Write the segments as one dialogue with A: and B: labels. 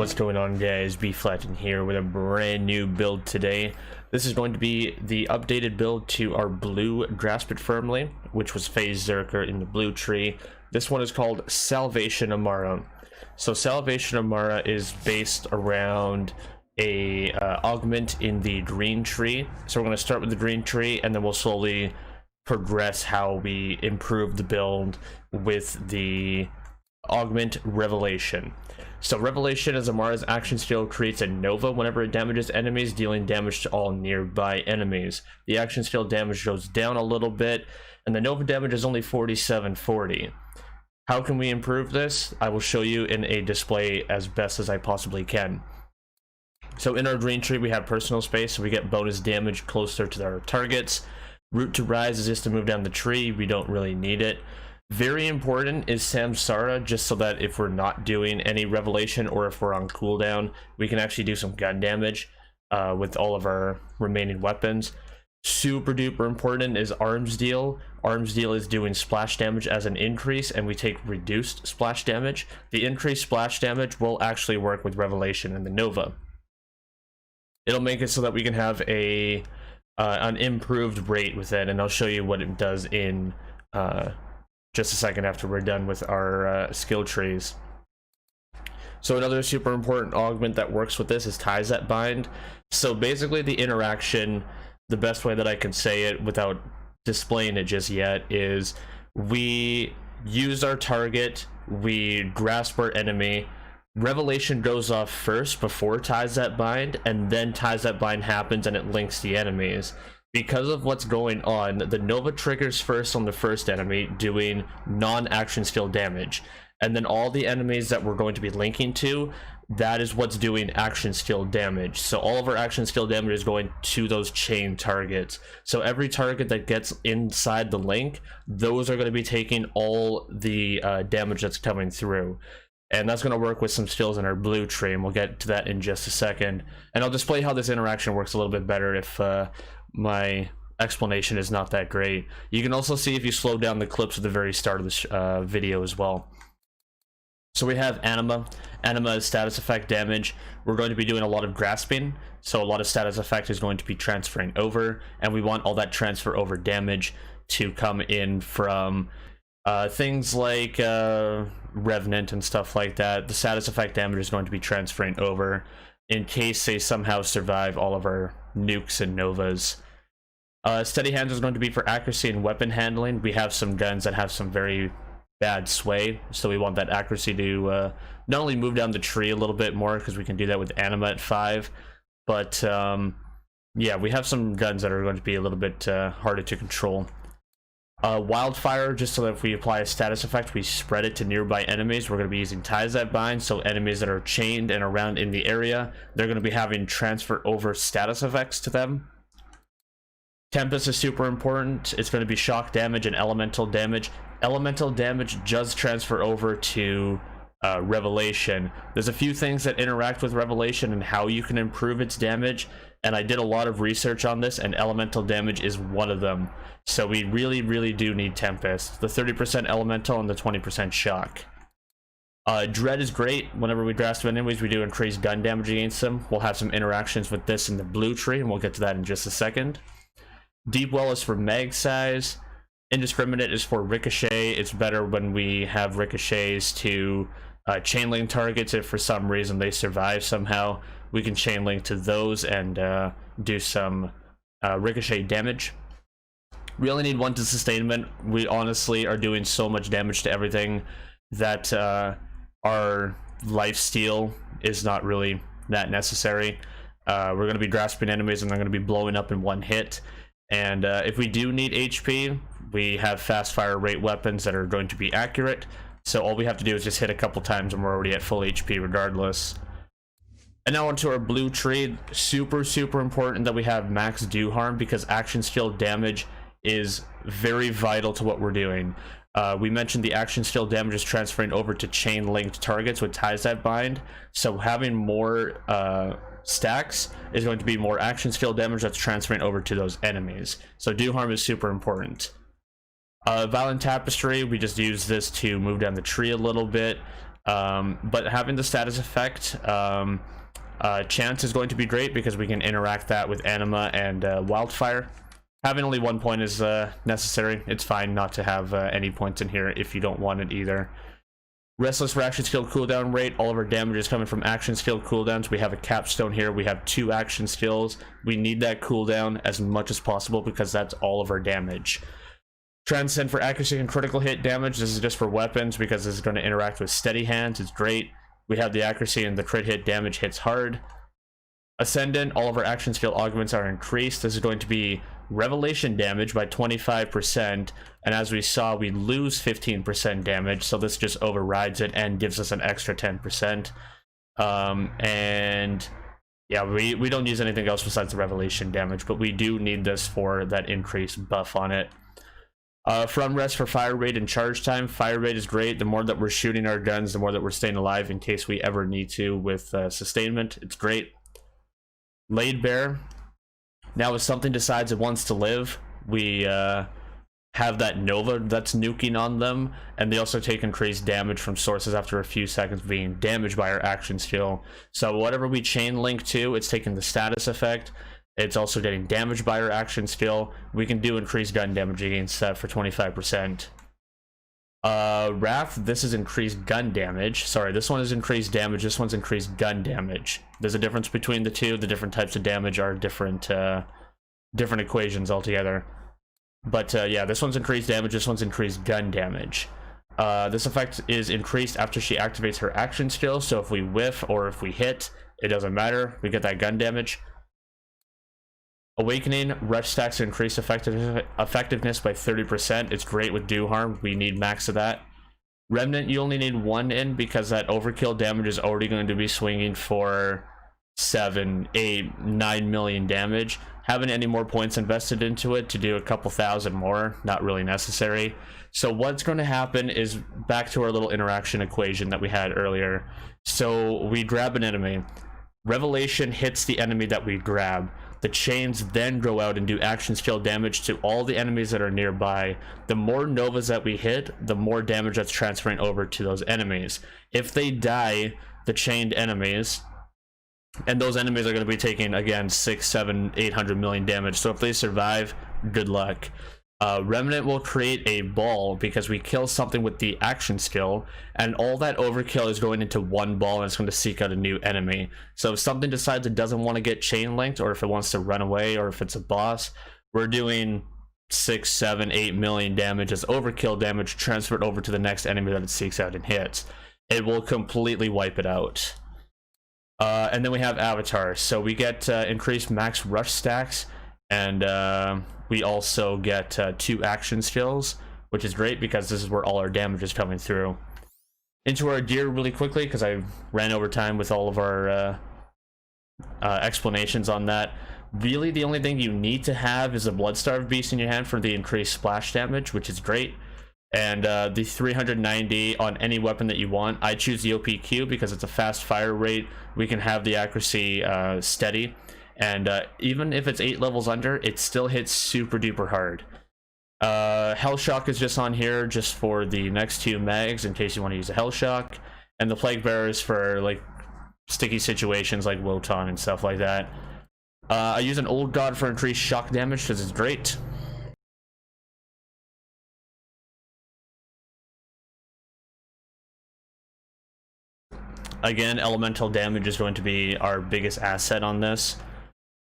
A: What's going on, guys? Bflattened here with a brand new build today. This is going to be the updated build to our blue Grasp It Firmly, which was phase Zerker in the blue tree. This one is called Salvation Amara. So Salvation Amara is based around a augment in the green tree. So we're going to start with the green tree, and then we'll slowly progress how we improve the build with the augment Revelation. So Revelation as Amara's action skill creates a Nova whenever it damages enemies, dealing damage to all nearby enemies. The action skill damage goes down a little bit, and the Nova damage is only 4740. How can we improve this? I will show you in a display as best as I possibly can. So in our green tree we have personal space, so we get bonus damage closer to our targets. Route to rise is just to move down the tree, we don't really need it. Very important is Samsara, just so that if we're not doing any Revelation or if we're on cooldown, we can actually do some gun damage with all of our remaining weapons. Super duper important is Arms Deal. Arms Deal is doing splash damage as an increase, and we take reduced splash damage. The increased splash damage will actually work with Revelation and the Nova. It'll make it so that we can have an improved rate with it, and I'll show you what it does in just a second after we're done with our skill trees. So another super important augment that works with this is Ties That Bind. So basically the interaction, the best way that I can say it without displaying it just yet, is we use our target, we grasp our enemy, Revelation goes off first before Ties That Bind, and then Ties That Bind happens and it links the enemies. Because of what's going on, the Nova triggers first on the first enemy, doing non-action skill damage. And then all the enemies that we're going to be linking to, that is what's doing action skill damage. So all of our action skill damage is going to those chain targets. So every target that gets inside the link, those are going to be taking all the damage that's coming through. And that's going to work with some skills in our blue tree, and we'll get to that in just a second. And I'll display how this interaction works a little bit better if my explanation is not that great. You can also see if you slow down the clips at the very start of this video as well. So we have Anima. Anima is status effect damage. We're going to be doing a lot of grasping, so a lot of status effect is going to be transferring over, and we want all that transfer over damage to come in from things like Revenant and stuff like that. The status effect damage is going to be transferring over in case they somehow survive all of our nukes and novas. Steady hands is going to be for accuracy and weapon handling. We have some guns that have some very bad sway, so we want that accuracy to not only move down the tree a little bit more, because we can do that with Anima at 5, but yeah, we have some guns that are going to be a little bit harder to control. Wildfire, just so that if we apply a status effect, we spread it to nearby enemies. We're going to be using Ties That Bind, so enemies that are chained and around in the area, they're going to be having transfer over status effects to them. Tempest is super important. It's going to be shock damage and elemental damage. Elemental damage does transfer over to Revelation. There's a few things that interact with Revelation and how you can improve its damage, and I did a lot of research on this, and elemental damage is one of them. So we really do need Tempest. The 30% elemental and the 20% shock. Dread is great. Whenever we grasp enemies, we do increase gun damage against them. We'll have some interactions with this in the blue tree, and we'll get to that in just a second. Deep Well is for mag size. Indiscriminate is for ricochet. It's better when we have ricochets to chain link targets. If for some reason they survive somehow, we can chain link to those and do some ricochet damage. We only need one to sustainment. We honestly are doing so much damage to everything that our lifesteal is not really that necessary. We're going to be grasping enemies and they're going to be blowing up in one hit. And if we do need HP, we have fast fire rate weapons that are going to be accurate. So all we have to do is just hit a couple times and we're already at full HP regardless. And now onto our blue tree. Super important that we have max do harm, because action skill damage is very vital to what we're doing. We mentioned the action skill damage is transferring over to chain linked targets with Ties That Bind. So having more stacks is going to be more action skill damage that's transferring over to those enemies. So do harm is super important. Violent Tapestry, we just use this to move down the tree a little bit. But having the status effect, chance is going to be great because we can interact that with anima and wildfire. Having only 1 point is necessary. It's fine not to have any points in here if you don't want it either. Restless reaction skill cooldown rate. All of our damage is coming from action skill cooldowns. We have a capstone here. We have 2 action skills. We need that cooldown as much as possible because that's all of our damage. Transcend for accuracy and critical hit damage. This is just for weapons because this is going to interact with steady hands. It's great. We have the accuracy and the crit hit damage hits hard. Ascendant, all of our action skill augments are increased. This is going to be revelation damage by 25%, and as we saw, we lose 15% damage, so this just overrides it and gives us an extra 10%. And yeah, we don't use anything else besides the revelation damage, but we do need this for that increased buff on it. From rest for fire rate and charge time. Fire rate is great. The more that we're shooting our guns, the more that we're staying alive in case we ever need to with sustainment. It's great. Laid Bear. Now if something decides it wants to live, we have that Nova that's nuking on them, and they also take increased damage from sources after a few seconds being damaged by our action skill. So whatever we chain link to, it's taking the status effect. It's also getting damaged by our action skill. We can do increased gun damage against that for 25%. Wrath, this is increased gun damage. Sorry, this one is increased damage, this one's increased gun damage. There's a difference between the two. The different types of damage are different equations altogether. But yeah, this one's increased damage, this one's increased gun damage. This effect is increased after she activates her action skill, so if we whiff or if we hit, it doesn't matter, we get that gun damage. Awakening, rush stacks increase effectiveness by 30%. It's great with do harm. We need max of that. Remnant, you only need 1 in because that overkill damage is already going to be swinging for 7, 8, 9 million damage. Having any more points invested into it to do a couple thousand more, not really necessary. So what's going to happen is back to our little interaction equation that we had earlier. So we grab an enemy. Revelation hits the enemy that we grab. The chains then go out and do action skill damage to all the enemies that are nearby. The more novas that we hit, the more damage that's transferring over to those enemies. If they die, the chained enemies, and those enemies are going to be taking, again, 6, 7, 800 million damage. So if they survive, good luck. Remnant will create a ball because we kill something with the action skill, and all that overkill is going into one ball and it's going to seek out a new enemy. So if something decides it doesn't want to get chain linked, or if it wants to run away, or if it's a boss, we're doing 6, 7, 8 million damage as overkill damage transferred over to the next enemy that it seeks out and hits. It will completely wipe it out. And then we have Avatar. So we get increased max rush stacks, and we also get 2 action skills, which is great because this is where all our damage is coming through. Into our gear really quickly because I ran over time with all of our explanations on that. Really, the only thing you need to have is a Bloodstarved Beast in your hand for the increased splash damage, which is great. And the 390 on any weapon that you want. I choose the OPQ because it's a fast fire rate. We can have the accuracy steady. And even if it's 8 levels under, it still hits super duper hard. Hell Shock is just on here just for the next 2 mags in case you want to use a Hell Shock. And the Plague Bearer is for like sticky situations like Wotan and stuff like that. I use an Old God for increased shock damage because it's great. Again, elemental damage is going to be our biggest asset on this.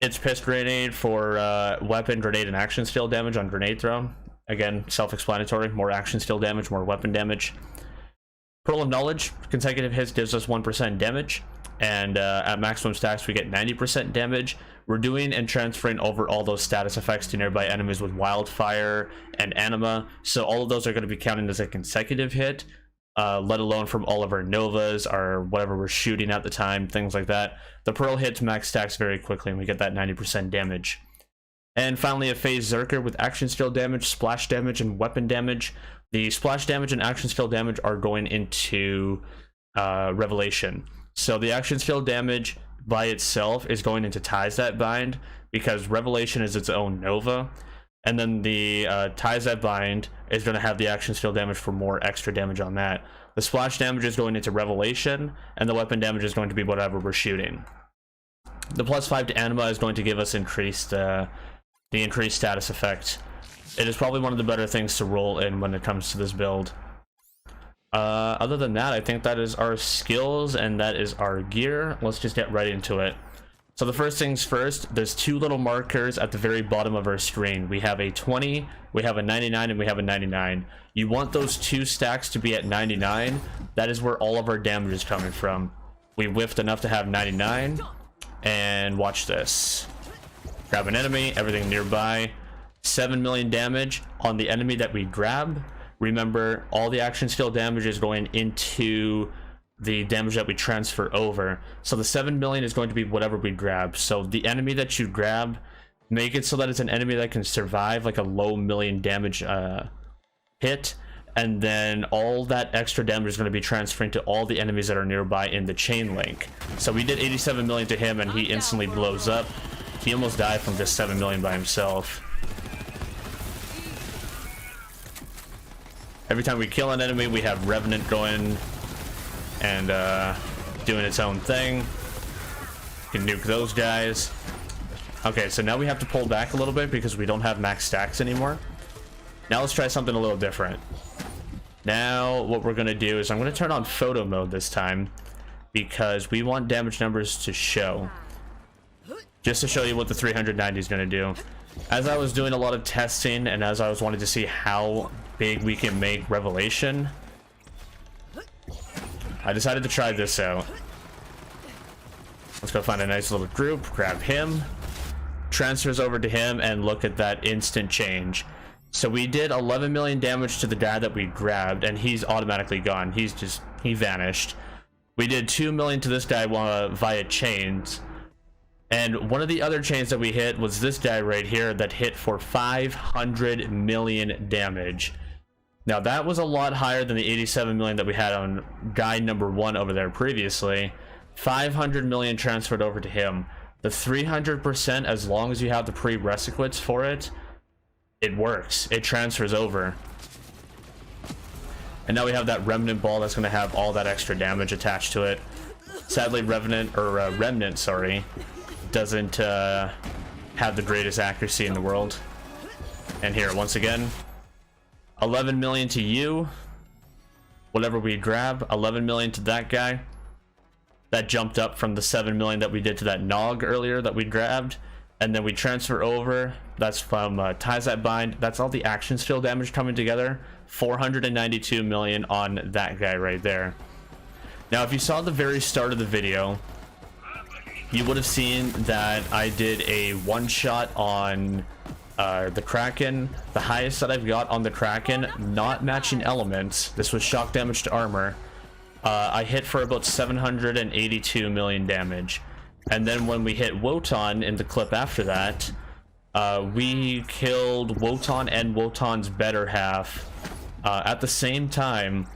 A: It's Piss Grenade for weapon, grenade, and action skill damage on grenade throw. Again, self-explanatory. More action skill damage, more weapon damage. Pearl of Knowledge, consecutive hits gives us 1% damage. And at maximum stacks, we get 90% damage. We're doing and transferring over all those status effects to nearby enemies with Wildfire and Anima. So all of those are going to be counted as a consecutive hit. Let alone from all of our novas, or whatever we're shooting at the time, things like that. The Pearl hits max stacks very quickly, and we get that 90% damage. And finally, a Phase Zerker with action skill damage, splash damage, and weapon damage. The splash damage and action skill damage are going into Revelation. So the action skill damage by itself is going into Ties That Bind, because Revelation is its own nova. And then the Ties That Bind is going to have the action skill damage for more extra damage on that. The splash damage is going into Revelation, and the weapon damage is going to be whatever we're shooting. The +5 to Anima is going to give us increased the increased status effect. It is probably one of the better things to roll in when it comes to this build. Other than that, I think that is our skills and that is our gear. Let's just get right into it. So the first things first, there's two little markers at the very bottom of our screen. We have a 20, we have a 99, and we have a 99. You want those two stacks to be at 99. That is where all of our damage is coming from. We whiffed enough to have 99, and watch this. Grab an enemy, everything nearby. 7 million damage on the enemy that we grab. Remember, all the action skill damage is going into the damage that we transfer over. So the 7 million is going to be whatever we grab. So the enemy that you grab, make it so that it's an enemy that can survive like a low million damage hit, and then all that extra damage is going to be transferring to all the enemies that are nearby in the chain link. So we did 87 million to him and he instantly blows up. He almost died from just 7 million by himself. Every time we kill an enemy, we have Revenant going and doing its own thing. You can nuke those guys. Okay, so now we have to pull back a little bit because we don't have max stacks anymore. Now let's try something a little different. Now what we're going to do is I'm going to turn on photo mode this time because we want damage numbers to show. Just to show you what the 390 is going to do. As I was doing a lot of testing and as I was wanting to see how big we can make Revelation, I decided to try this out. Let's go find a nice little group, grab him, transfers over to him, and look at that instant change. So we did 11 million damage to the guy that we grabbed, and he's automatically gone. He vanished. We did 2 million to this guy via chains. And one of the other chains that we hit was this guy right here that hit for 500 million damage. Now that was a lot higher than the 87 million that we had on guy number 1 over there previously. 500 million transferred over to him. The 300%, as long as you have the prerequisites for it, it works. It transfers over. And now we have that Remnant ball that's going to have all that extra damage attached to it. Sadly, Remnant, sorry, doesn't have the greatest accuracy in the world. And here, once again, 11 million to you. Whatever we grab, 11 million to that guy. That jumped up from the 7 million that we did to that Nog earlier that we grabbed. And then we transfer over. That's from Ties That Bind. That's all the action skill damage coming together. 492 million on that guy right there. Now, if you saw the very start of the video, you would have seen that I did a one-shot on the Kraken. The highest that I've got on the Kraken, not matching elements, this was shock damage to armor, I hit for about 782 million damage. And then when we hit Wotan in the clip after that, we killed Wotan and Wotan's better half at the same time,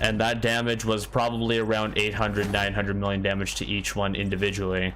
A: and that damage was probably around 800-900 million damage to each one individually.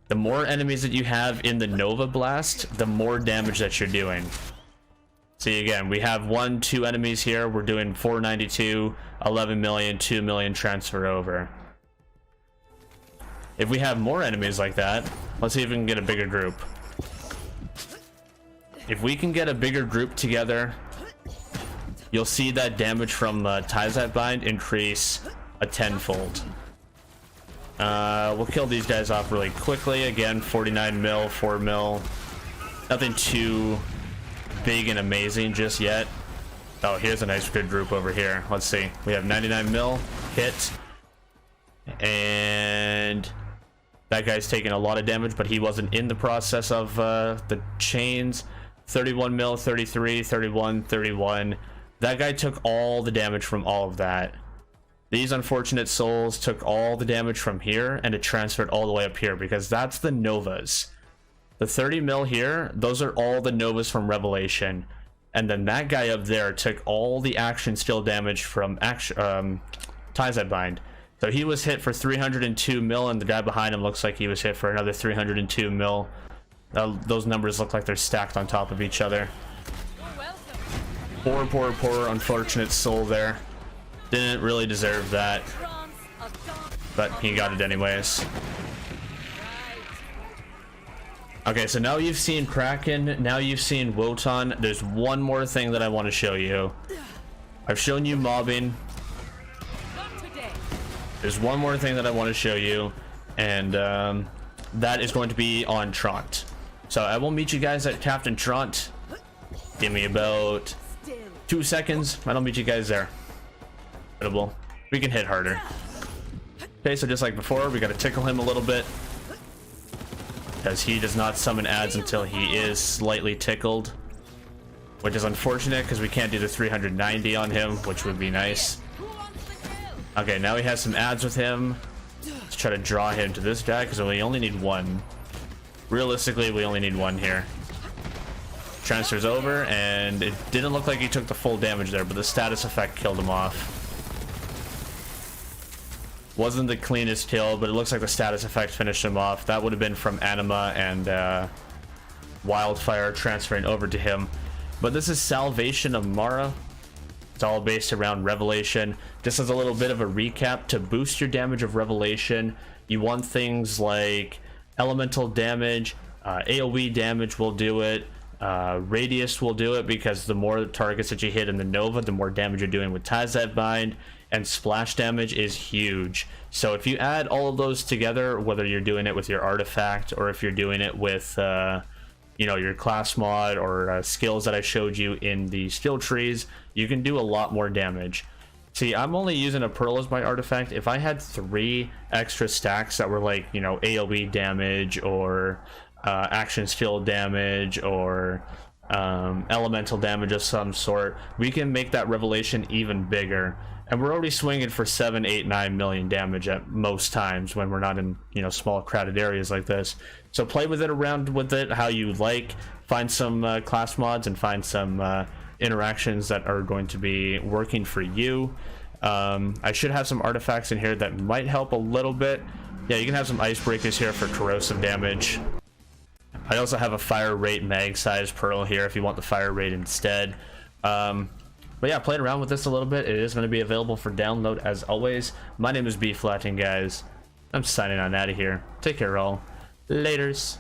A: The more enemies that you have in the Nova Blast, the more damage that you're doing. See, again, we have 1-2 enemies here. We're doing 492, 11 million, 2 million transfer over. If we have more enemies like that, let's see if we can get a bigger group. If we can get a bigger group together, you'll see that damage from Ties That Bind increase a tenfold. We'll kill these guys off really quickly. Again, 49 mil, 4 mil. Nothing too big and amazing just yet. Oh, here's a nice good group over here. Let's see. We have 99 mil hit. And that guy's taking a lot of damage, but he wasn't in the process of the chains. 31 mil, 33, 31, 31. That guy took all the damage from all of that. These unfortunate souls took all the damage from here, and it transferred all the way up here, because that's the Novas. The 30 mil here, those are all the Novas from Revelation. And then that guy up there took all the action skill damage from Ties That Bind. So he was hit for 302 mil, and the guy behind him looks like he was hit for another 302 mil. Those numbers look like they're stacked on top of each other. Poor unfortunate soul there. Didn't really deserve that, but he got it anyways. Okay, so now you've seen Kraken, now you've seen Wotan. There's one more thing that I want to show you. I've shown you mobbing. There's one more thing that I want to show you, and that is going to be on Trant. So I will meet you guys at Captain Trant. Give me about 2 seconds, and I'll meet you guys there. Incredible. We can hit harder. Okay, so just like before, we got to tickle him a little bit, because he does not summon ads until he is slightly tickled, which is unfortunate because we can't do the 390 on him, which would be nice. Okay, now he has some ads with him. Let's try to draw him to this guy because we only need one. Realistically, we only need one here. Transfers over, and it didn't look like he took the full damage there, but the status effect killed him off. Wasn't the cleanest kill, but it looks like the status effect finished him off. That would have been from Anima and Wildfire transferring over to him. But this is Salvation Amara. It's all based around Revelation. Just as a little bit of a recap, to boost your damage of Revelation, you want things like elemental damage, AoE damage will do it, radius will do it, because the more targets that you hit in the Nova, the more damage you're doing with Tazet Bind, and splash damage is huge. So if you add all of those together, whether you're doing it with your artifact or if you're doing it with you know, your class mod or skills that I showed you in the skill trees, you can do a lot more damage. See, I'm only using a Pearl as my artifact. If I had 3 extra stacks that were like, you know, AoE damage or action skill damage or elemental damage of some sort, we can make that Revelation even bigger. And we're already swinging for 7, 8, 9 million damage at most times when we're not in, you know, small crowded areas like this. So play with it, around with it how you like. Find some class mods and find some interactions that are going to be working for you. I should have some artifacts in here that might help a little bit. Yeah, you can have some icebreakers here for corrosive damage. I also have a fire rate mag size pearl here if you want the fire rate instead. But yeah, playing around with this a little bit. It is going to be available for download as always. My name is Bflattened, guys. I'm signing on out of here. Take care, all. Laters.